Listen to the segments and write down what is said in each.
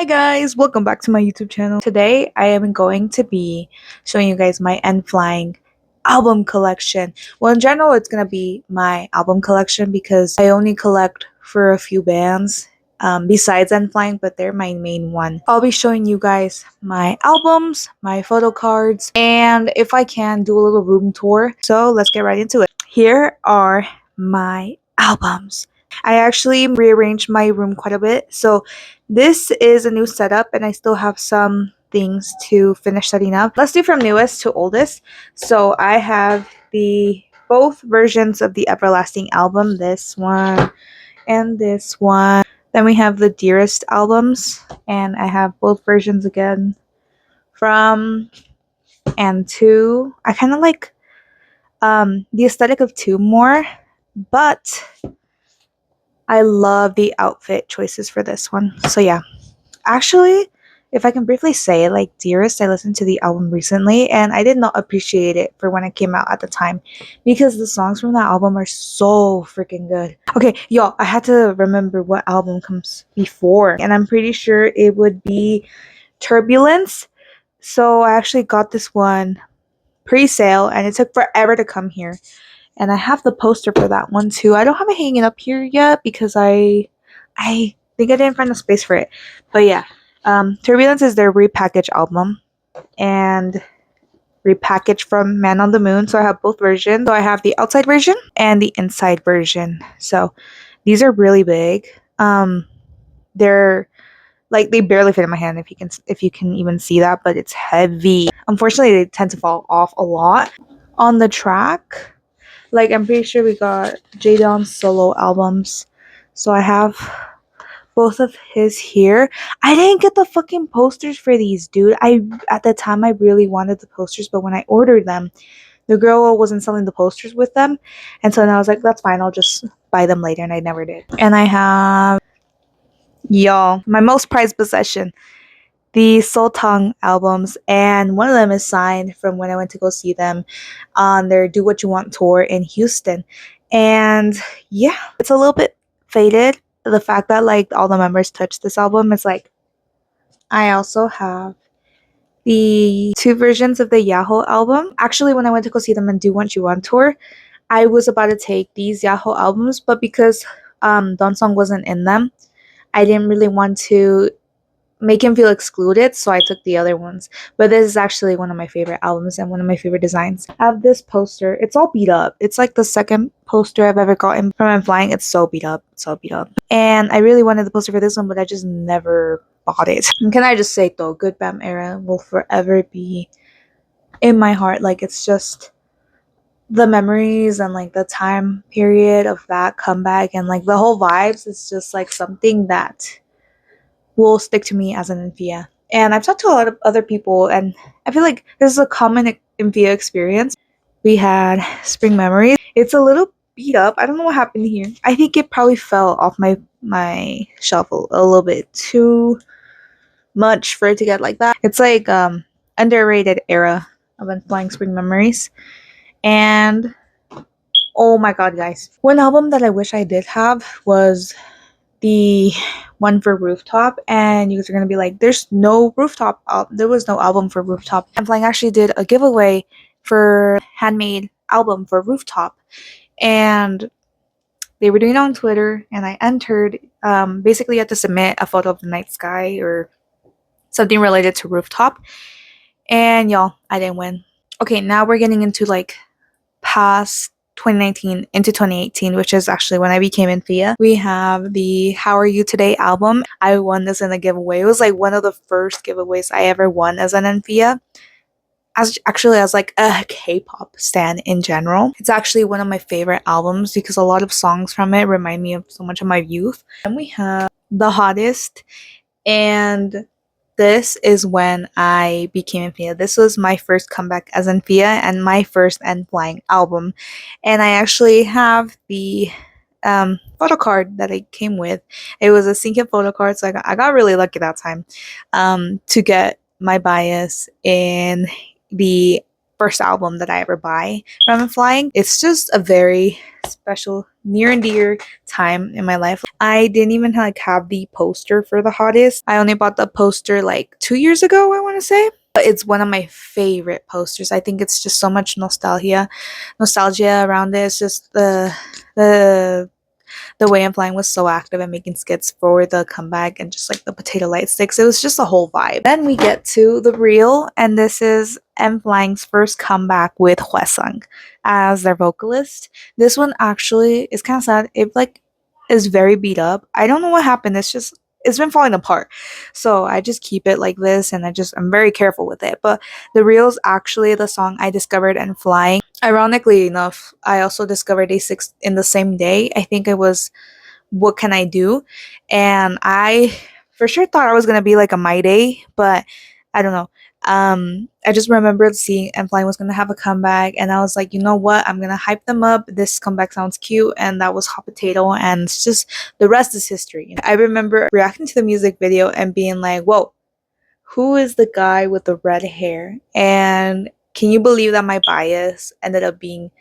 Hi guys, welcome back to my YouTube channel. Today I am going to be showing you guys my n.flying album collection. Well, in general it's gonna be my album collection because I only collect for a few bands besides n.flying, but they're my main one. I'll be showing you guys my albums, my photo cards, and if I can do a little room tour. So let's get right into it. Here are my albums. I actually rearranged my room quite a bit, so this is a new setup and I still have some things to finish setting up. Let's do from newest to oldest. So I have the both versions of the Everlasting album, this one and this one. Then we have the Dearest albums, and I have both versions again from and two. I kind of like the aesthetic of two more, but I love the outfit choices for this one. So yeah. Actually, if I can briefly say, like Dearest, I listened to the album recently and I did not appreciate it for when it came out at the time because the songs from that album are so freaking good. Okay, y'all, I had to remember what album comes before, and I'm pretty sure it would be Turbulence. So I actually got this one pre-sale and it took forever to come here. And I have the poster for that one too. I don't have it hanging up here yet because I think I didn't find the space for it. But yeah, Turbulence is their repackaged album and repackaged from Man on the Moon. So I have both versions. So I have the outside version and the inside version. So these are really big. They're like they barely fit in my hand if you can even see that, but it's heavy. Unfortunately, they tend to fall off a lot on the track. Like, I'm pretty sure we got Jadon's solo albums. So I have both of his here. I didn't get the fucking posters for these, dude. At the time I really wanted the posters, but when I ordered them, the girl wasn't selling the posters with them. And so then I was like, that's fine, I'll just buy them later, and I never did. And I have y'all, my most prized possession, the Soul Tongue albums, and one of them is signed from when I went to go see them on their Do What You Want tour in Houston. And yeah, it's a little bit faded. The fact that like all the members touched this album is like, I also have the two versions of the Yahoo album. Actually, when I went to go see them on Do What You Want tour, I was about to take these Yahoo albums, but because Donsong wasn't in them, I didn't really want to make him feel excluded, so I took the other ones. But this is actually one of my favorite albums and one of my favorite designs. I have this poster. It's all beat up. It's like the second poster I've ever gotten from n.flying. It's so beat up. So beat up. And I really wanted the poster for this one, but I just never bought it. And can I just say though, Good Bam era will forever be in my heart. Like, it's just the memories and like the time period of that comeback and like the whole vibes. It's just like something that will stick to me as an Infia. And I've talked to a lot of other people, and I feel like this is a common Infia experience. We had Spring Memories. It's a little beat up. I don't know what happened here. I think it probably fell off my shelf a little bit too much for it to get like that. It's like underrated era of n.flying Spring Memories. And oh my god, guys. One album that I wish I did have was the one for Rooftop, and you guys are gonna be like, there's no Rooftop there was no album for Rooftop. n.flying actually did a giveaway for handmade album for Rooftop, and they were doing it on Twitter, and I entered. Basically you had to submit a photo of the night sky or something related to Rooftop, and y'all, I didn't win. Okay, now we're getting into like past 2019 into 2018, which is actually when I became Infia. We have the How Are You Today album. I won this in a giveaway. It was like one of the first giveaways I ever won as an Infia. As like a K-pop stan in general. It's actually one of my favorite albums because a lot of songs from it remind me of so much of my youth. And we have The Hottest, and this is when I became Infia. This was my first comeback as Infia and my first n.flying album. And I actually have the photo card that it came with. It was a sync photo card, so I got really lucky that time to get my bias in the first album that I ever buy from n.flying. It's just a very special, near and dear time in my life. I didn't even like have the poster for the hottest. I only bought the poster like 2 years ago, I want to say. But it's one of my favorite posters. I think it's just so much nostalgia around it. It's just the the way n.flying was so active and making skits for the comeback and just like the potato light sticks. It was just a whole vibe. Then we get to the reel, and this is n.flying's first comeback with Hwesung as their vocalist. This one actually is kind of sad. It like is very beat up. I don't know what happened. It's been falling apart. So I just keep it like this, and I'm very careful with it. But the reel's actually the song I discovered n.flying. Ironically enough, I also discovered A6 in the same day. I think it was What Can I Do? And I for sure thought I was gonna be like a My Day, but I don't know. I just remembered seeing n.flying was gonna have a comeback, and I was like, you know what? I'm gonna hype them up. This comeback sounds cute, and that was Hot Potato, and it's just the rest is history. I remember reacting to the music video and being like, whoa, who is the guy with the red hair? And can you believe that my bias ended up being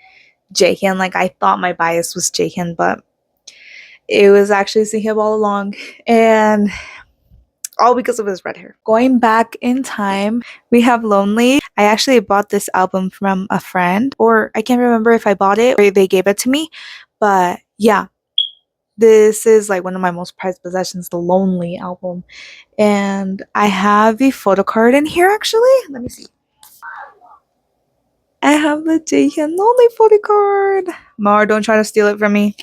Jaehyun? Like I thought my bias was Jaehyun, but it was actually Sehib all along, and all because of his red hair. Going back in time, we have Lonely. I actually bought this album from a friend, or I can't remember if I bought it or they gave it to me, but yeah, this is like one of my most prized possessions, the Lonely album. And I have the photo card in here actually. Let me see. I have the Jaehyun Lonely photo card. Mar, don't try to steal it from me.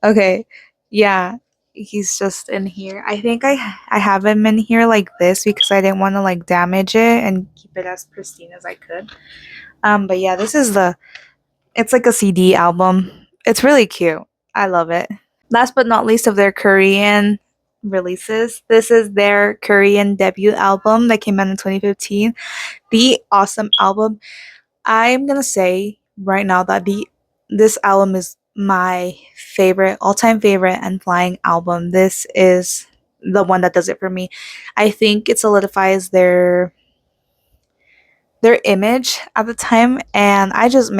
Okay. Yeah. He's just in here. I think I have him in here like this because I didn't want to like damage it and keep it as pristine as I could. But yeah, this is it's like a CD album. It's really cute. I love it. Last but not least of their Korean releases, this is their Korean debut album that came out in 2015. The awesome album. I'm gonna say right now that this album is my favorite, all-time favorite n.flying album. This is the one that does it for me. I think it solidifies their image at the time, and I just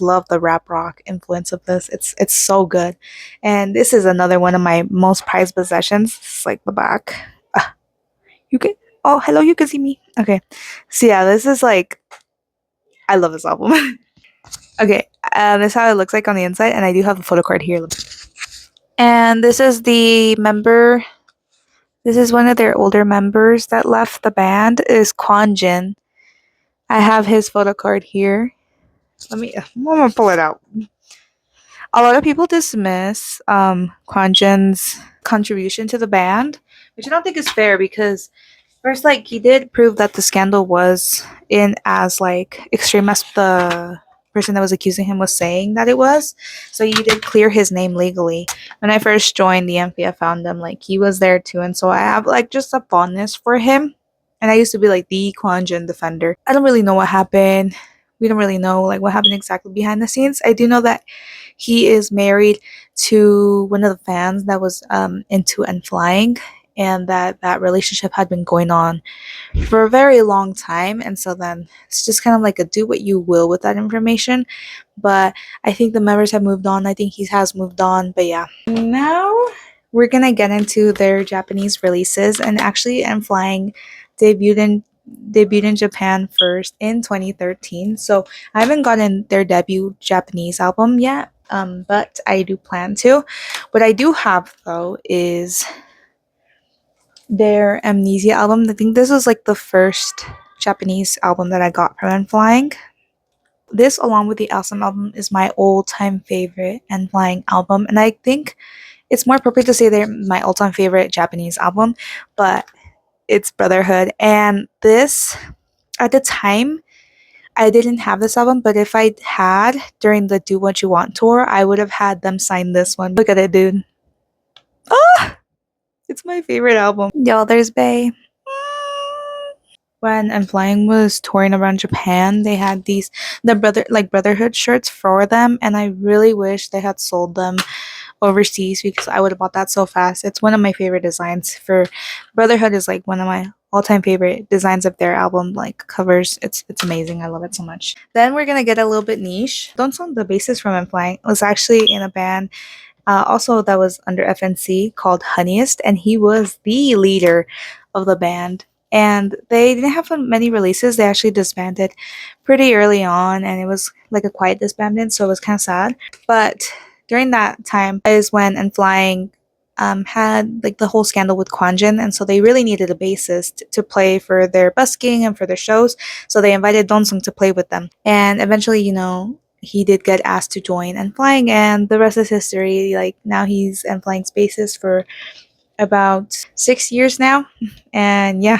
love the rap rock influence of this. It's so good. And this is another one of my most prized possessions. It's like the back. Ah, you can Oh, hello, you can see me. Okay. So yeah, this is like I love this album. Okay, this is how it looks like on the inside, and I do have a photo card here. And this is the member. This is one of their older members that left the band. Is Kwonjin. I have his photo card here. I'm gonna pull it out. A lot of people dismiss Kwonjin's contribution to the band, which I don't think is fair because first, like he did prove that the scandal was in as like extreme as the person that was accusing him was saying that it was. So he did clear his name legally. When I first joined the MPF fandom, like he was there too, and so I have like just a fondness for him. And I used to be like the Kwanjin defender. I don't really know what happened. We don't really know like what happened exactly behind the scenes. I do know that he is married to one of the fans that was into n.flying, and that relationship had been going on for a very long time, and so then it's just kind of like a do what you will with that information. But I think the members have moved on. I think he has moved on. But yeah, now we're gonna get into their Japanese releases. And actually n.flying debuted in debuted in Japan first in 2013, so I haven't gotten their debut Japanese album yet, but I do plan to. What I do have though is their Amnesia album. I think this was like the first Japanese album that I got from n.flying. This, along with the Awesome album, is my all-time favorite n.flying album, and I think it's more appropriate to say they're my all-time favorite Japanese album, but it's Brotherhood. And this, at the time, I didn't have this album, but if I had during the Do What You Want tour, I would have had them sign this one. Look at it, dude. Ah! It's my favorite album. Yo, there's Bay. When n.flying was touring around Japan, they had Brotherhood shirts for them, and I really wish they had sold them overseas because I would have bought that so fast. It's one of my favorite designs for Brotherhood. Is like one of my all-time favorite designs of their album like covers. It's amazing. I love it so much. Then we're gonna get a little bit niche. Donsung, the bassist from n.flying, was actually in a band also that was under FNC called Honeyest, and he was the leader of the band. And they didn't have many releases. They actually disbanded pretty early on, and it was like a quiet disbandment, so it was kind of sad. But during that time is when n.flying had like the whole scandal with Kwanjin, and so they really needed a bassist to play for their busking and for their shows. So they invited Donsung to play with them, and eventually, he did get asked to join n.flying, and the rest is history. Like now he's n.flying's bassist for about 6 years now, and yeah,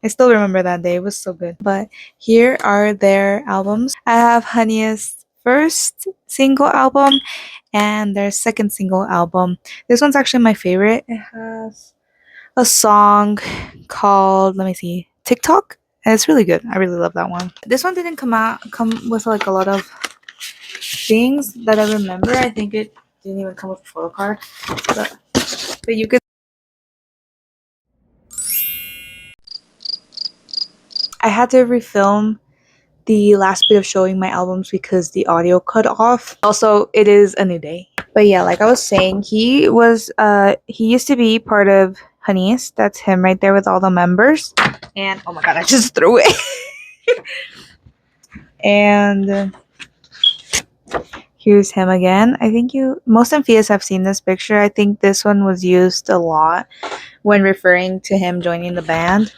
I still remember that day. It was so good. But here are their albums. I have Honey's first single album and their second single album. This one's actually my favorite. It has a song called, let me see, TikTok. And it's really good. I really love that one. This one didn't come with like a lot of things that I remember. I think it didn't even come with a photo card. But you could. I had to refilm the last bit of showing my albums because the audio cut off. Also, it is a new day. But yeah, like I was saying, he used to be part of Honeys. That's him right there with all the members. And oh my god, I just threw it. And here's him again. I think most Amphias have seen this picture. I think this one was used a lot when referring to him joining the band.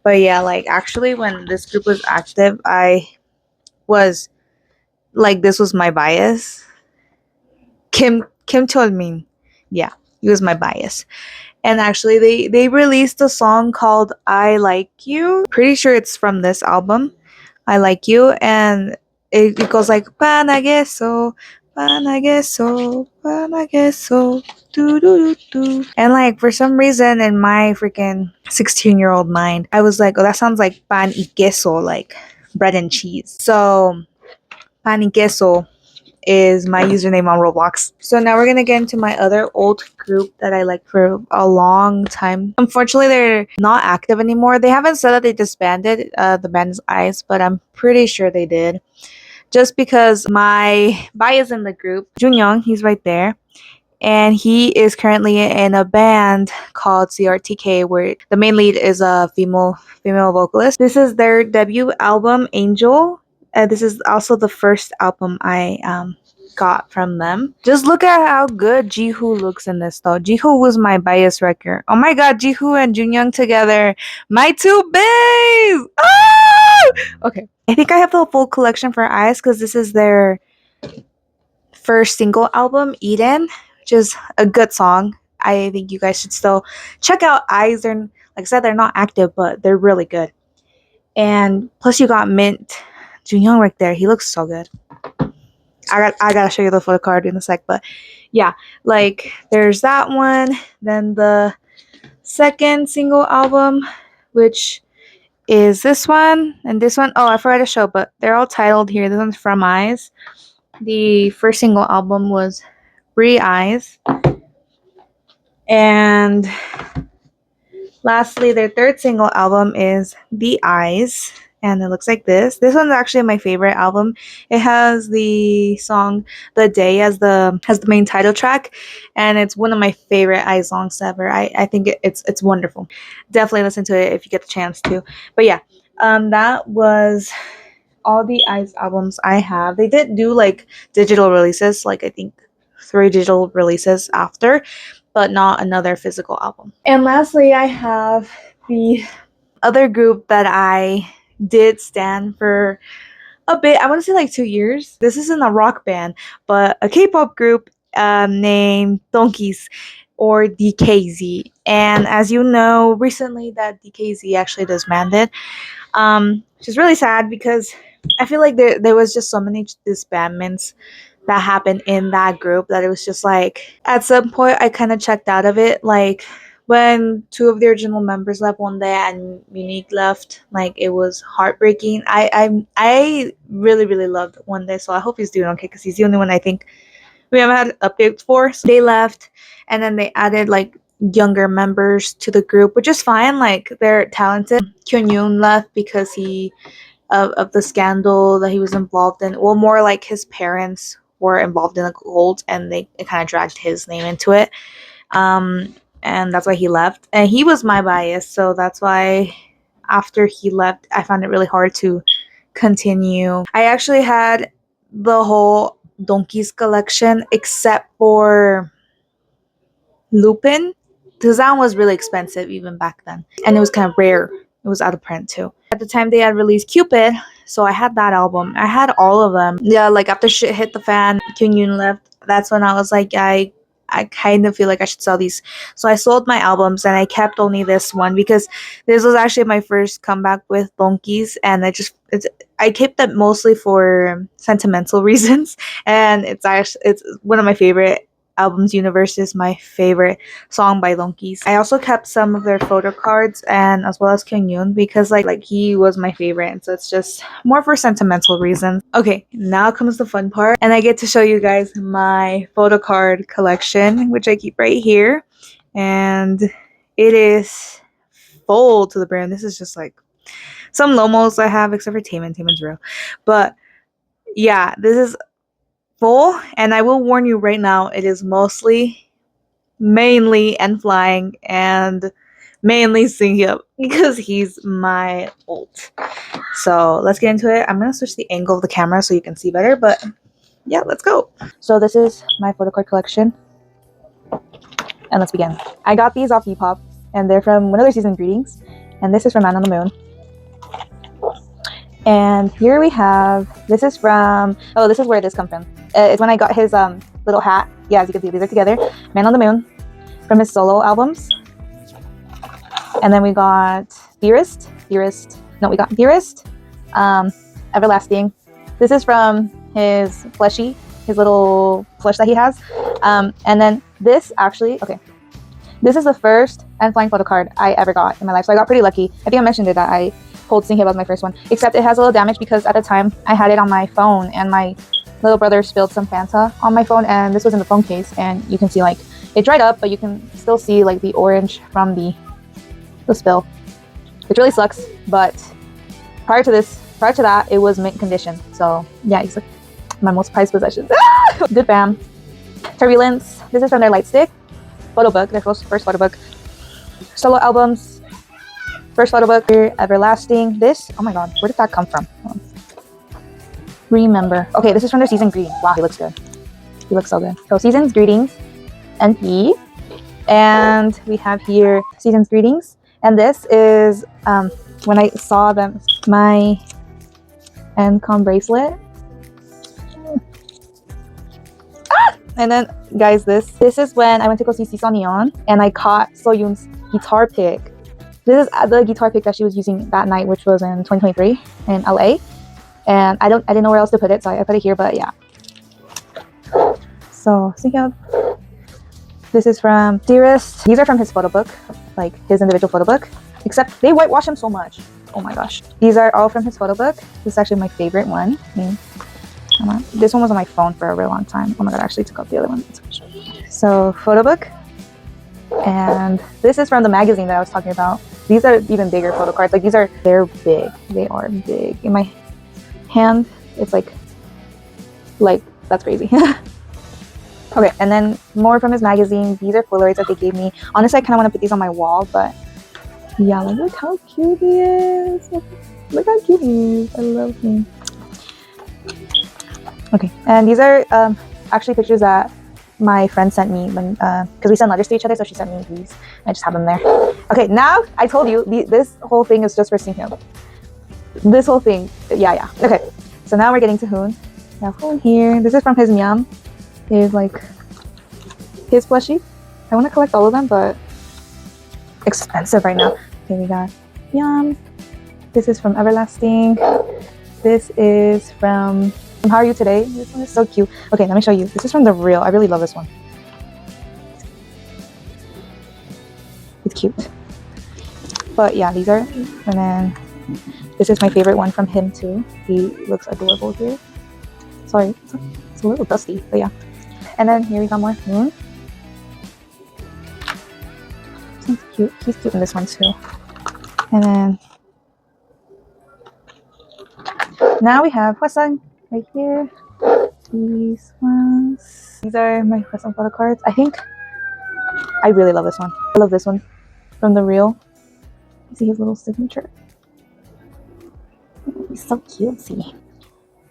But yeah, like actually when this group was active, I was like, this was my bias. Kim told me, yeah, he was my bias. And actually they released a song called I Like You. Pretty sure it's from this album, I Like You, and it goes like Panageso, Panageso, Panageso, do do do do. And like for some reason in my freaking 16-year-old mind, I was like, oh, that sounds like pan y queso, like bread and cheese. So pan y queso is my username on Roblox. So now we're gonna get into my other old group that I liked for a long time. Unfortunately, they're not active anymore. They haven't said that they disbanded the band's Eyes, but I'm pretty sure they did. Just because my bias in the group, Junyoung, he's right there. And he is currently in a band called CRTK, where the main lead is a female vocalist. This is their debut album, Angel. This is also the first album I got from them. Just look at how good Jihoo looks in this, though. Jihoo was my bias wrecker. Oh my god, Jihoo and Junyoung together, my two babes. Ah! Okay, I think I have the full collection for Eyes because this is their first single album, Eden, which is a good song. I think you guys should still check out Eyes. They're, like I said, they're not active, but they're really good. And plus, you got Mint Junyoung right there. He looks so good. I gotta show you the photo card in a sec, but yeah, like there's that one. Then the second single album, which is this one and this one. Oh, I forgot to show, but they're all titled here. This one's From Eyes. The first single album was Free Eyes. And lastly, their third single album is The Eyes. And it looks like this. This one's actually my favorite album. It has the song The Day as the main title track. And it's one of my favorite Eyes songs ever. I think it's wonderful. Definitely listen to it if you get the chance to. But yeah, that was all the Eyes albums I have. They did do like digital releases, like I think 3 digital releases after, but not another physical album. And lastly, I have the other group that I did stand for a bit. I want to say like 2 years. This isn't a rock band, but a K-pop group named Donkeys or DKZ. And as you know, recently that DKZ actually disbanded, which is really sad because I feel like there was just so many disbandments that happened in that group that it was just like at some point I kind of checked out of it. Like when 2 of the original members left one day and Unique left, like it was heartbreaking. I really loved One Day, so I hope he's doing okay because he's the only one I think we haven't had updates for. So they left, and then they added like younger members to the group, which is fine. Like, they're talented. Kyun left because of the scandal that he was involved in. Well, more like his parents were involved in the cult, and they kind of dragged his name into it. And that's why he left. And he was my bias, so that's why after he left, I found it really hard to continue. I actually had the whole Donkeys collection except for Lupin, because that one was really expensive even back then, and it was kind of rare. It was out of print too. At the time they had released Cupid, so I had that album. I had all of them. Yeah, like after shit hit the fan, Kyun left. That's when I was like, I kind of feel like I should sell these. So I sold my albums and I kept only this one because this was actually my first comeback with Donkeys, and I kept it mostly for sentimental reasons, and it's one of my favorite albums. Universe is my favorite song by Donkeys. I also kept some of their photo cards, and as well as Kyungyoon, because like he was my favorite, and so it's just more for sentimental reasons. Okay, now comes the fun part, and I get to show you guys my photo card collection, which I keep right here, and it is full to the brim. This is just like some Lomos I have, except for Taemin's real, but yeah, this is full, and I will warn you right now, it is mainly n.flying and mainly Singhyuk because he's my ult. So let's get into it. I'm gonna switch the angle of the camera so you can see better, but yeah, let's go. So this is my photo card collection, and let's begin. I got these off Depop, and they're from one of their season greetings, and this is from Man on the Moon. And here we have, this is from, oh, this is where this comes from. It's when I got his little hat. Yeah, as you can see, these are together. Man on the Moon, from his solo albums. And then we got Dearest, Everlasting. This is from his plushie, his little plush that he has. And then this actually, okay, this is the first n.flying photo card I ever got in my life. So I got pretty lucky. I think I mentioned it that I pulled Singhyuk was my first one, except it has a little damage because at the time I had it on my phone, and my little brother spilled some Fanta on my phone, and this was in the phone case, and you can see like it dried up, but you can still see like the orange from the spill, which really sucks. But prior to that, it was mint condition. So yeah, it's like my most prized possession. Good Bam, Turbulence. This is from their Lightstick photo book, their first photo book. Solo albums. First photo book here, Everlasting. This, oh my god, where did that come from? Remember. Okay, this is from their season greeting. Wow, he looks good. He looks so good. So season's greetings, NP, and we have here season's greetings. And this is when I saw them, my Encom bracelet. And then, guys, this is when I went to go see Seesaw Neon, and I caught Soyoon's guitar pick. This is the guitar pick that she was using that night, which was in 2023 in LA. And I didn't know where else to put it, so I put it here, but yeah. So, Singhyuk. This is from Dearest. These are from his photo book, like his individual photo book. Except they whitewash him so much. Oh my gosh. These are all from his photo book. This is actually my favorite one. This one was on my phone for a really long time. Oh my god, I actually took out the other one. So, photo book. And this is from the magazine that I was talking about. These are even bigger photo cards. Like they're big. They are big. In my hand, it's like that's crazy. Okay, and then more from his magazine. These are Polaroids that they gave me. Honestly, I kind of want to put these on my wall, but yeah, look how cute he is. Look how cute he is. I love him. Okay, and these are actually pictures that my friend sent me when because we send letters to each other, so she sent me these. I just have them there. Okay, now I told you this whole thing is just for Singhyuk. This whole thing, yeah. Okay, so now we're getting to Hoon. Now Hoon here. This is from his Myam. His his plushie. I want to collect all of them, but expensive right now. Okay, we got Myam. This is from Everlasting. This is from How Are You Today? This one is so cute. Okay, let me show you. This is from The Real. I really love this one. It's cute. But yeah, these are, and then this is my favorite one from him too. He looks adorable here. Sorry, it's a little dusty, but yeah. And then here we got more Moon. one's cute. He's cute in this one too. And then now we have Hwasang right here. These ones. These are my Hwasang photo cards. I think I really love this one. I love this one from the reel. You see his little signature. He's so cutesy.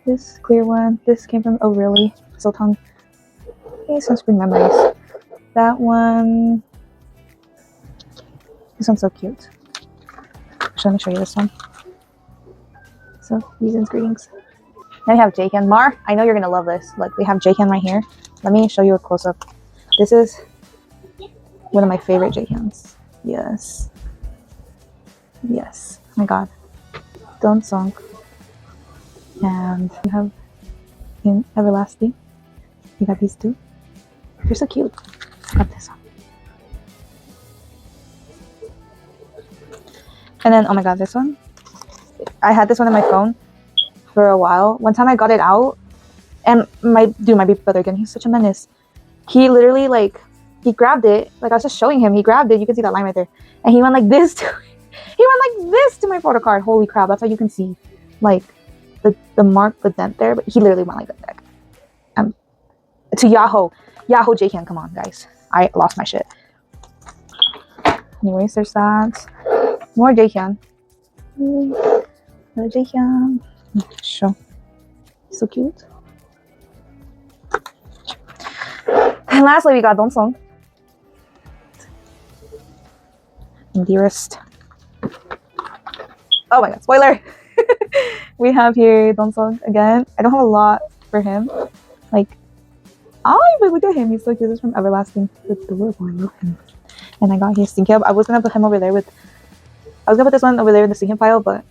This clear one. This came from really Sotong. Okay, sunscreen memories. That one. This one's so cute. Let me show you this one. So, Reasons Greetings. Now we have Jaehyun. Mar, I know you're gonna love this. Look, we have Jaehyun right here. Let me show you a close-up. This is one of my favorite Jaehyuns. Yes. Yes. Oh my god. Don't Song. And you have in Everlasting. You got these two. They're so cute. I love this one. And then, oh my god, this one. I had this one on my phone for a while. One time I got it out, and my big brother again, he's such a menace. He literally, like, he grabbed it. Like, I was just showing him. He grabbed it. You can see that line right there. And he went like this to he went like this to my photo card. Holy crap. That's how you can see, like, the mark, the dent there. But he literally went like that. To Yahoo Jaehyun. Come on, guys. I lost my shit. Anyways, there's that. More Jaehyun. Another Jaehyun. Show. So cute. And lastly, we got Donsong. Dearest. Oh my god, spoiler! We have here Donsong again. I don't have a lot for him. Like, oh, but look at him. He's so cute. This is from Everlasting. It's adorable. I love him. And I got his Singhyun. I was gonna put him over there with. I was gonna put this one over there in the Singhyun pile, but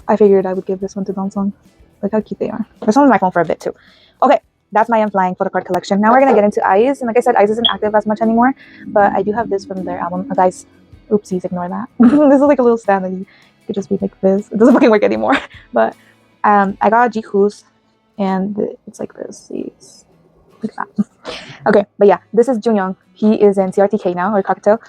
I figured I would give this one to Donsong. Look how cute they are. This one's my phone for a bit too. Okay, that's my n.flying photo card collection. Now we're gonna get into IZE, and like I said, IZE isn't active as much anymore, but I do have this from their album. Guys, oopsies, ignore that. This is like a little stand that you could just be like this. It doesn't fucking work anymore. But I got Jiho's, and it's like this. It's like that. Okay, but yeah, this is Junyoung. He is in CRTK now, or Cocktail,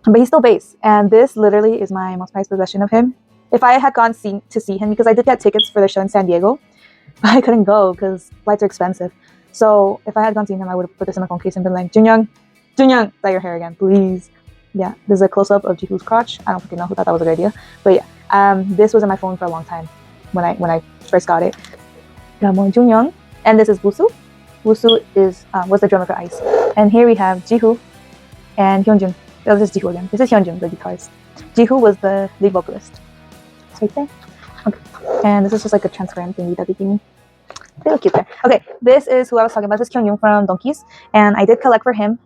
but he's still bass, and this literally is my most prized possession of him. If I had gone to see him, because I did get tickets for the show in San Diego, but I couldn't go because flights are expensive. So if I had gone to see him, I would have put this in my phone case and been like, Junyoung, dye your hair again, please. Yeah, there's a close-up of Jiho's crotch. I don't fucking know who thought that was a good idea, but yeah, this was in my phone for a long time when I first got it. Got more Junyoung, and this is Woosu. Woosu was the drummer for IZE, and here we have Jiho and Hyunjun. Oh, this is Jiho again. This is Hyunjun, the guitarist. Jiho was the lead vocalist. It's right there. Okay, and this is just like a transparent thingy that they gave me. They look cute there. Okay, this is who I was talking about. This is Kyungyoung from Donkeys, and I did collect for him.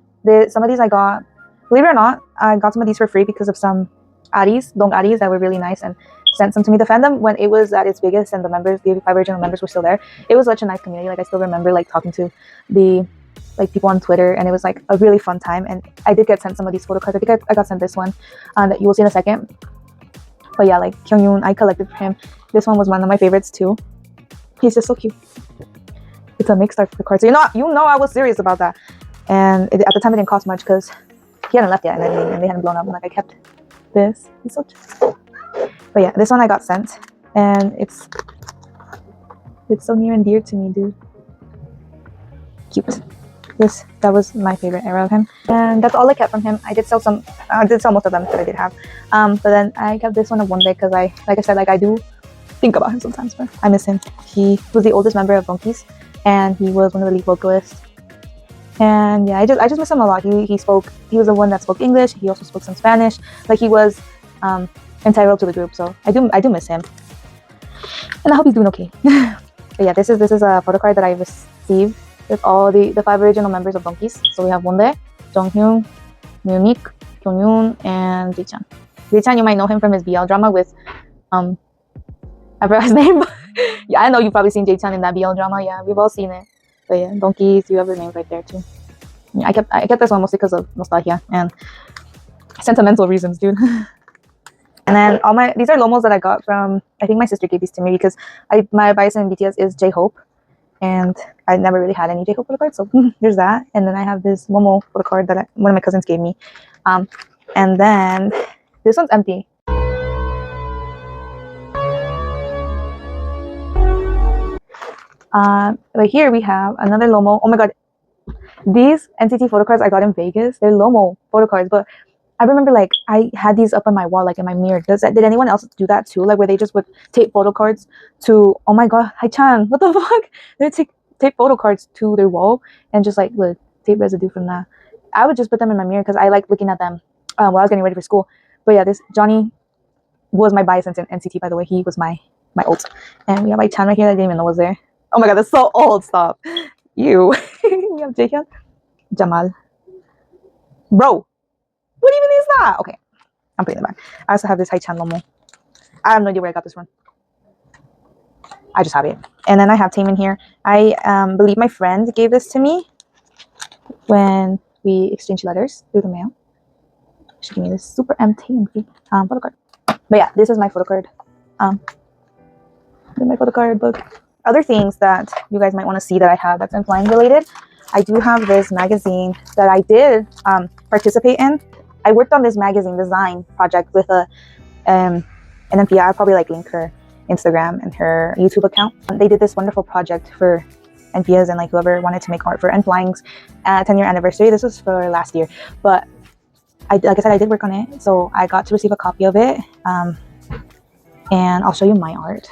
Some of these I got, believe it or not, I got some of these for free because of some aris, dong aris that were really nice and sent some to me. The fandom, when it was at its biggest and the members, the 5 original members were still there, it was such a nice community. Like, I still remember like talking to the people on Twitter, and it was like a really fun time. And I did get sent some of these photo cards. I think I got sent this one that you will see in a second. But yeah, like Kyungyoung, I collected for him. This one was one of my favorites too. He's just so cute. It's a mixed art for cards. So you know I was serious about that. And at the time it didn't cost much because he hadn't left yet, and they hadn't blown up. And like, I kept this. He's so cute. But yeah, this one I got sent, and it's so near and dear to me, dude. Cute. That was my favorite era of him, and that's all I kept from him. I did sell most of them that I did have, but then I kept this one of one day because like I said, I do think about him sometimes, but I miss him. He was the oldest member of Donkeys, and he was one of the lead vocalists. And yeah, I just miss him a lot. He was the one that spoke English. He also spoke some Spanish. Like, he was integral to the group. So I do miss him, and I hope he's doing okay. But yeah, this is a photo card that I received with all the 5 original members of Donkeys. So we have Wondae, Jonghyun, Myunik, Kyungyoung, and Jaechan. Jaechan, you might know him from his BL drama with I forgot his name. Yeah, I know you've probably seen Jaechan in that BL drama. Yeah, we've all seen it. But yeah, Donkeys, you have their names right there too. Yeah, I kept this one mostly because of nostalgia and sentimental reasons, dude. And then these are Lomos that I got from, I think my sister gave these to me because my bias in BTS is J-Hope, and I never really had any J-Hope photo cards, so there's that. And then I have this Momo photo card that one of my cousins gave me. And then this one's empty. Right here we have another Lomo. Oh my god, these NCT photo cards I got in Vegas, they're Lomo photo cards, but I remember like I had these up on my wall, like in my mirror. Did anyone else do that too? Like where they just would tape photo cards to, oh my god, hi Chan, what the fuck? They would tape photo cards to their wall and just like look, tape residue from that. I would just put them in my mirror because I like looking at them while I was getting ready for school. But yeah, this Johnny was my bias in NCT, by the way. He was my ult. And we have my Chan right here that I didn't even know was there. Oh my god, that's so old. Stop. You. We have Jahyun, Jamal. Bro, what even is that? Okay, I'm putting it back. I also have this Haichan Lomo. I have no idea where I got this from. I just have it. And then I have Taemin here. I believe my friend gave this to me when we exchanged letters through the mail. She gave me this super empty photo card. But yeah, this is my photo card. My photo card book. Other things that you guys might want to see that I have that's n.flying related. I do have this magazine that I did participate in. I worked on this magazine design project with an NPI. I'll probably like link her Instagram and her YouTube account. They did this wonderful project for NPIas and like whoever wanted to make art for n.flying's 10-year anniversary. This was for last year, but like I said, I did work on it, so I got to receive a copy of it. And I'll show you my art.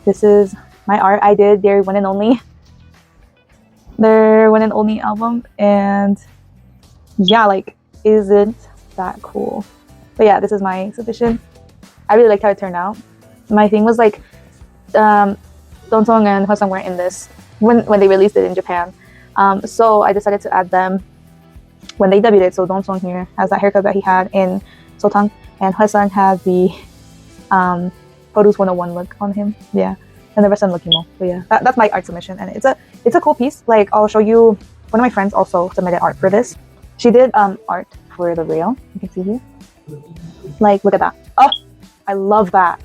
This is my art. I did their one and only album, and yeah, like, isn't that cool? But yeah, this is my exhibition. I really liked how it turned out. My thing was like, Donsong and Hwasong weren't in this when they released it in Japan, so I decided to add them when they debuted. So Donsong here has that haircut that he had in Sotang, and Hwasong had the Produce 101 look on him. Yeah, and the rest of them look emo. But yeah, that's my art submission, and it's a cool piece. Like, I'll show you. One of my friends also submitted art for this. She did art for the rail. You can see here. Like, look at that. Oh, I love that.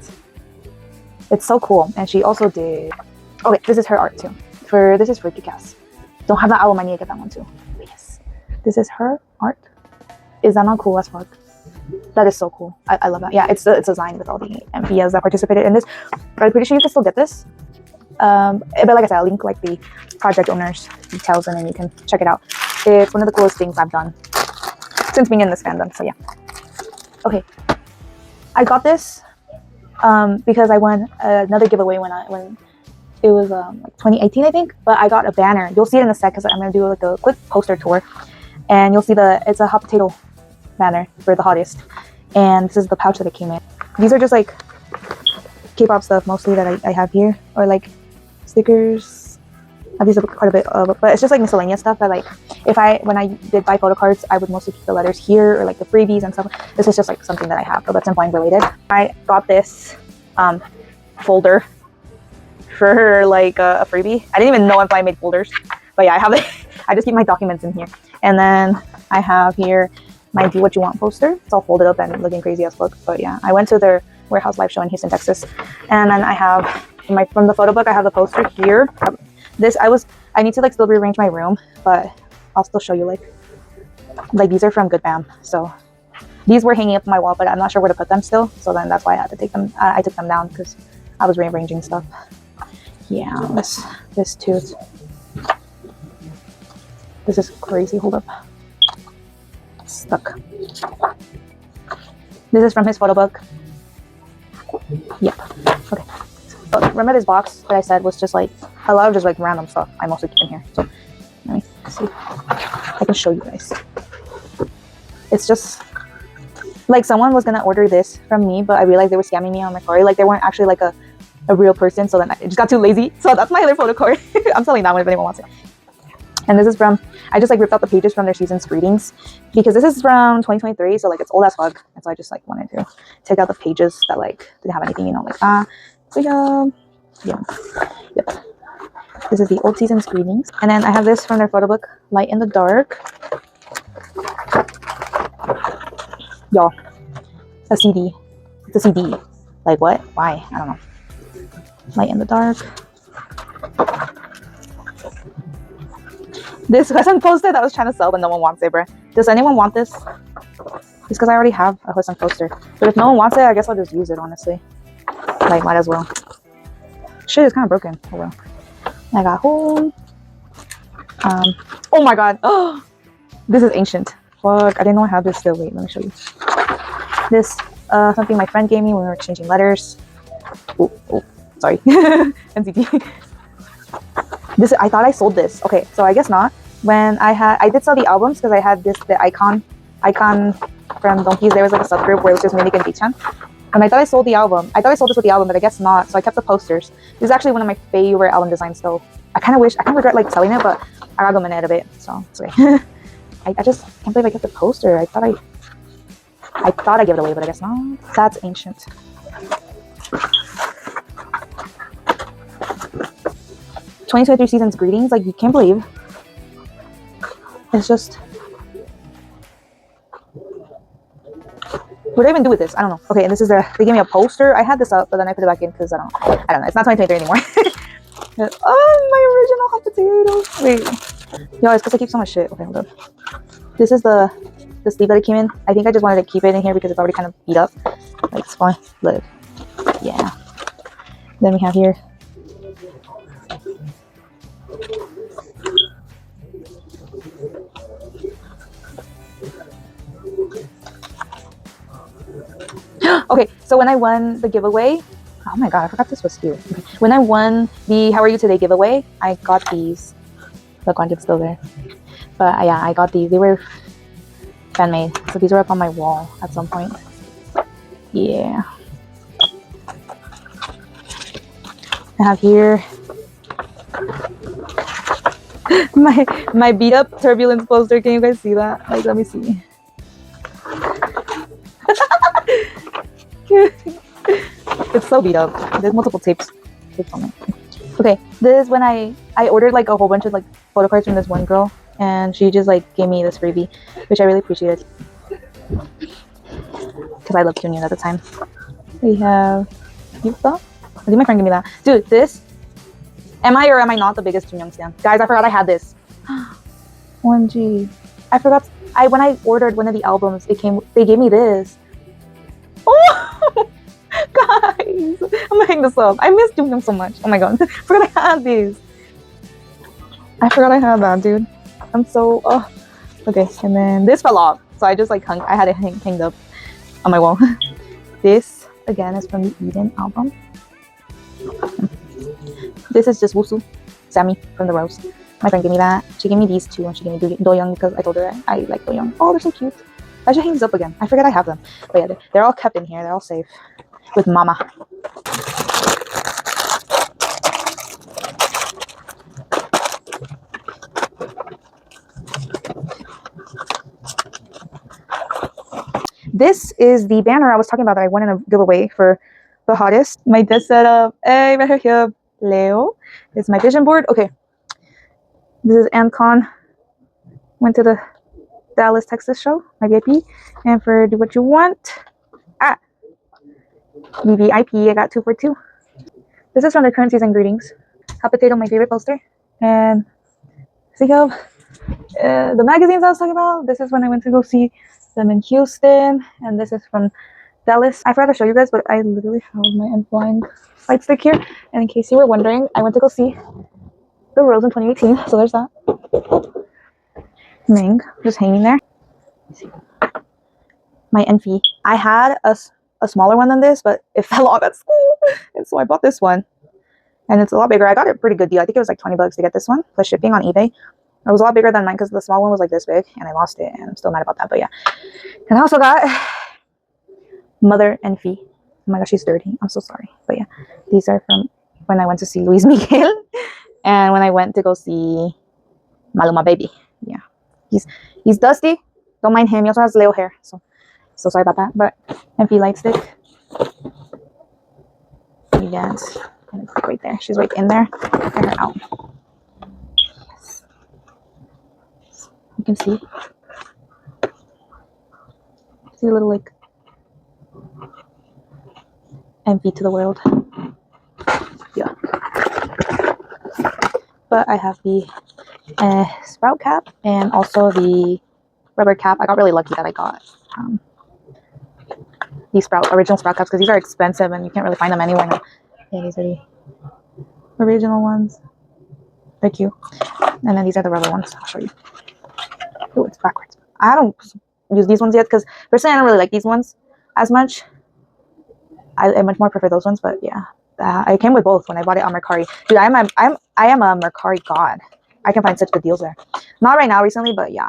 It's so cool. And she also did. Okay, this is her art too. This is for Kick-Ass. Don't have that album. I need to get that one too. But yes, this is her art. Is that not cool as fuck? That is so cool. I love that. Yeah, it's designed with all the MPs that participated in this. But I'm pretty sure you can still get this. But like I said, I'll link like the project owner's details and then you can check it out. It's one of the coolest things I've done since being in this fandom. So yeah. Okay. I got this because I won another giveaway when it was like 2018, I think. But I got a banner. You'll see it in a sec because I'm gonna do like a quick poster tour, and you'll see it's a hot potato banner for the hottest, and this is the pouch that it came in. These are just like K-pop stuff mostly that I have here, or like stickers. I have these quite a bit of, but it's just like miscellaneous stuff that like when I did buy photo cards, I would mostly keep the letters here or like the freebies and stuff. This is just like something that I have, but that's n.flying related. I got this folder for like a freebie. I didn't even know n.flying made folders, but yeah, I have it. I just keep my documents in here, and then I have here my Do What You Want poster. It's all folded up and looking crazy as fuck. But yeah, I went to their warehouse live show in Houston, Texas. And then I have from the photo book, I have the poster here. I need to like still rearrange my room, but I'll still show you like these are from Good Bam. So these were hanging up on my wall, but I'm not sure where to put them still. So then that's why I had to take them. I took them down because I was rearranging stuff. Yeah, this too. This is crazy. Hold up. Stuck. This is from his photo book. Yep. Okay. So remember this box that I said was just like a lot of just like random stuff I mostly keep in here. So let me see. I can show you guys. It's just like someone was gonna order this from me, but I realized they were scamming me on my story. Like they weren't actually like a real person. So then I just got too lazy. So that's my other photo card. I'm selling that one if anyone wants it. And this is from, I just like ripped out the pages from their season's greetings because this is from 2023, so like it's old as fuck. And so I just like wanted to take out the pages that like didn't have anything, you know, like so yeah. Yep. This is the old season's greetings. And then I have this from their photo book, Light in the Dark. Y'all, a CD. It's a CD. Like what? Why? I don't know. Light in the Dark. This wasn't posted that I was trying to sell, but no one wants it, bro. Does anyone want this? Just because I already have a Hudson poster. But if no one wants it, I guess I'll just use it, honestly. Like, might as well. Shit, it's kind of broken. Oh well. I got home. Oh my god. Oh, this is ancient. Fuck, I didn't know I had this still. Wait, let me show you. This, something my friend gave me when we were exchanging letters. Oh, sorry. NCT. This, I thought I sold this. Okay, so I guess not. When I did sell the albums because I had the icon from Donkeys. There was like a subgroup where it was just Minik and Bichan. And I thought I sold the album. I thought I sold this with the album, but I guess not. So I kept the posters. This is actually one of my favorite album designs though. I kind of regret like selling it, but I got them in it a bit, so it's okay. I just can't believe I kept the poster. I thought I gave it away, but I guess not. That's ancient. "2023 seasons greetings." Like, you can't believe. It's just. What do I even do with this? I don't know. Okay, and this is they gave me a poster. I had this up, but then I put it back in because I don't know. It's not 2023 anymore. Oh, my original hot potatoes. Wait. Yo, it's because I keep so much shit. Okay, hold on. This is the sleeve that it came in. I think I just wanted to keep it in here because it's already kind of beat up. Like, it's fine. Look. Yeah. Then we have here. Okay, so when I won the giveaway, oh my god, I forgot this was here. Okay. When I won the How Are You Today giveaway, I got these. Look, it's still there. But yeah, I got these. They were fan made, so these were up on my wall at some point. Yeah. I have here my beat up Turbulence poster. Can you guys see that? Like, let me see. It's so beat up. There's multiple tapes on it. Okay, this is when I ordered like a whole bunch of like photo cards from this one girl, and she just like gave me this freebie, which I really appreciated because I loved Junior at the time. We have Yuta. I think my friend gave me that. Dude, this. Am I or am I not the biggest Junior stan? Guys, I forgot I had this. 1G. I forgot. When I ordered one of the albums, they gave me this. Oh, guys, I'm gonna hang this up. I miss Junior so much. Oh my god, I forgot I had these. I forgot I had that, dude. I'm so okay. And then this fell off, so I just like I had it hanged up on my wall. This again is from the Eden album. This is just Wusu, Sammy from the Rose. My friend gave me that. She gave me these two, and she gave me Do-young because I told her I like Do-young. Oh, they're so cute. I should hang these up again. I forget I have them. But yeah, they're all kept in here. They're all safe with Mama. This is the banner I was talking about that I won in a giveaway for the hottest. My desk setup. Hey, right here. Leo. This is my vision board. Okay. This is AnCon. Went to the Dallas, Texas show, my VIP. And for Do What You Want. VVIP, I got 2 for 2. This is from the current season greetings. Hot Potato, my favorite poster. And think of the magazines I was talking about. This is when I went to go see them in Houston. And this is from Dallas. I forgot to show you guys, but I literally have my n.flying light stick here. And in case you were wondering, I went to go see the Rose in 2018. So there's that. Ming, just hanging there. My NV. I had a smaller one than this, but it fell off at school. And so I bought this one. And it's a lot bigger. I got a pretty good deal. I think it was like $20 to get this one, plus shipping on eBay. It was a lot bigger than mine because the small one was like this big, and I lost it, and I'm still mad about that, but yeah. And I also got Mother and Fee. Oh my gosh, she's dirty. I'm so sorry. But yeah, these are from when I went to see Luis Miguel and when I went to go see Maluma Baby. Yeah, he's dusty. Don't mind him. He also has little hair, so sorry about that. But Fee light stick. Yes, and it's right there. She's right in there. Get her out. You can see a little like empty to the world. Yeah. But I have the sprout cap and also the rubber cap. I got really lucky that I got these original sprout caps because these are expensive and you can't really find them anywhere now. Yeah, these are the original ones. They're cute. And then these are the rubber ones. I'll show you. Oh, it's backwards. I don't use these ones yet because personally I don't really like these ones as much. I much more prefer those ones, but yeah. I came with both when I bought it on Mercari. Dude, I am a Mercari god. I can find such good deals there. Not right now recently, but yeah.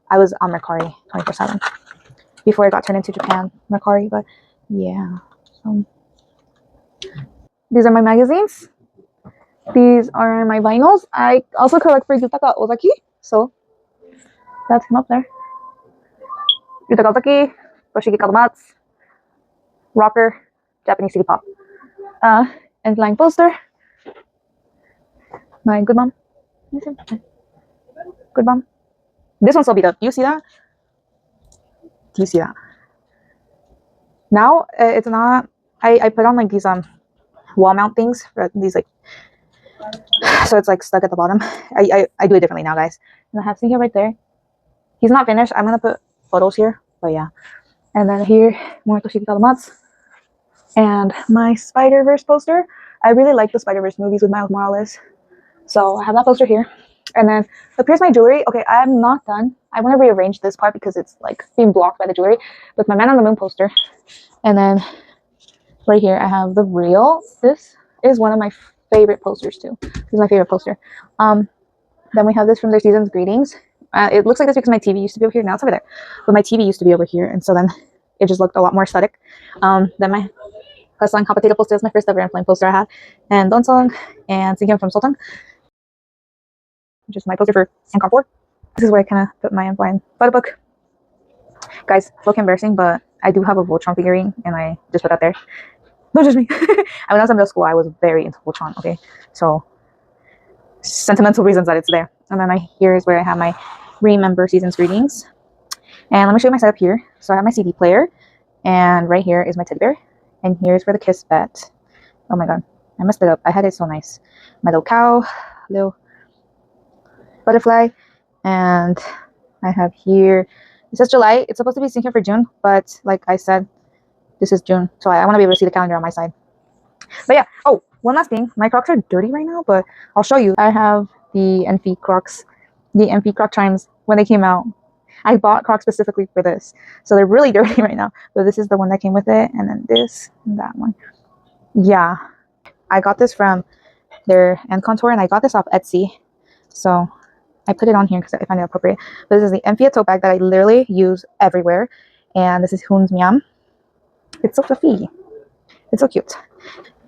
I was on Mercari 24/7 before I got turned into Japan Mercari, but yeah. So these are my magazines. These are my vinyls. I also collect for Yutaka Ozaki, so that's him up there. Yutaka Ozaki, Toshiki Kadomatsu, Rocker, Japanese city pop. n.flying poster. My good mom. Good mom. This one's so beat up. Do you see that? Do you see that? Now it's not. I put on like these wall mount things for these like, so it's like stuck at the bottom. I do it differently now, guys. And I have Sinja right there. He's not finished. I'm gonna put photos here, but yeah. And then here, more Toshiki Kadomatsu. And my Spider-Verse poster. I really like the Spider-Verse movies with Miles Morales. So I have that poster here. And then up here's my jewelry. Okay, I'm not done. I want to rearrange this part because it's like being blocked by the jewelry. With my Man on the Moon poster. And then right here I have the real. This is one of my favorite posters too. This is my favorite poster. Then we have this from their season's greetings. It looks like this because my TV used to be over here. Now it's over there. But my TV used to be over here. And so then it just looked a lot more aesthetic. Then my Hustling Competitive poster is my first ever n.flying poster I had. And Donsong and Singhyun from Sultan. Which is my poster for Ancon 4. This is where I kind of put my n.flying photo book. Guys, look embarrassing, but I do have a Voltron figurine and I just put that there. Don't judge me. When I was in middle school, I was very into Voltron, okay? So, sentimental reasons that it's there. And then here is where I have my Remember Season's greetings. And let me show you my setup here. So I have my CD player. And right here is my teddy bear. And here's where the kiss bet. Oh my god, I messed it up. I had it so nice. My little cow, little butterfly. And I have here, it says July. It's supposed to be synced for June. But like I said, this is June. So I want to be able to see the calendar on my side. But yeah. Oh, one last thing. My Crocs are dirty right now, but I'll show you. I have the NF Crocs, the NF Croc Chimes when they came out. I bought Crocs specifically for this. So they're really dirty right now. But this is the one that came with it. And then this and that one. Yeah. I got this from their end contour and I got this off Etsy. So I put it on here because I find it appropriate. But this is the Enfia tote bag that I literally use everywhere. And this is Hoon's Miam. It's so fluffy. It's so cute.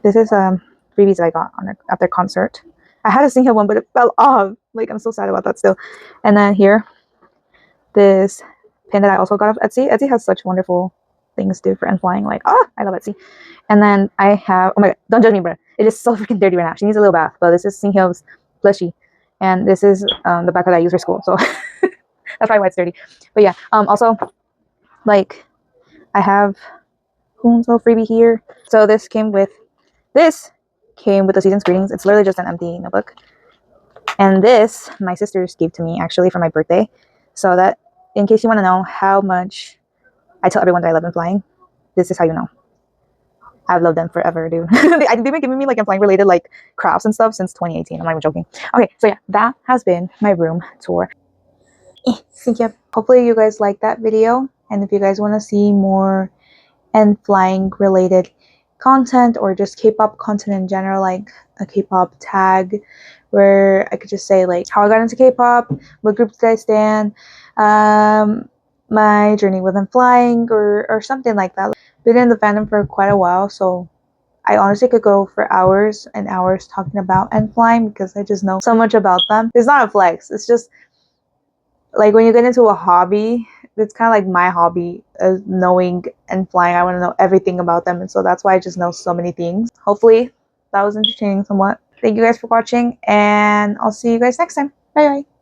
This is freebies that I got at their concert. I had a single one, but it fell off. Like, I'm so sad about that still. And then here, this pin that I also got off Etsy. Etsy has such wonderful things to do for n.flying. Like, I love Etsy. And then I have, oh my god, don't judge me, bro. It is so freaking dirty right now. She needs a little bath. But this is Singhyo's plushie. And this is the backpack that I use for school. So that's probably why it's dirty. But yeah, also, like, I have Hoon's little freebie here. So this came with the season's greetings. It's literally just an empty notebook. And this, my sisters gave to me actually for my birthday. So that, in case you want to know how much I tell everyone that I love n.flying, this is how you know. I've loved them forever, dude. They've been giving me like n.flying related like crafts and stuff since 2018. I'm not even joking. Okay, so yeah, that has been my room tour. Thank you. Hopefully you guys like that video. And if you guys want to see more n.flying related content or just K-pop content in general, like a K-pop tag where I could just say like how I got into K-pop, what groups did I stand, my journey with n.flying or something like that. Been in the fandom for quite a while, so I honestly could go for hours and hours talking about n.flying because I just know so much about them. It's not a flex, it's just like when you get into a hobby, it's kind of like my hobby is knowing n.flying. I want to know everything about them, and so that's why I just know so many things. Hopefully that was entertaining somewhat. Thank you guys for watching, and I'll see you guys next time. Bye bye.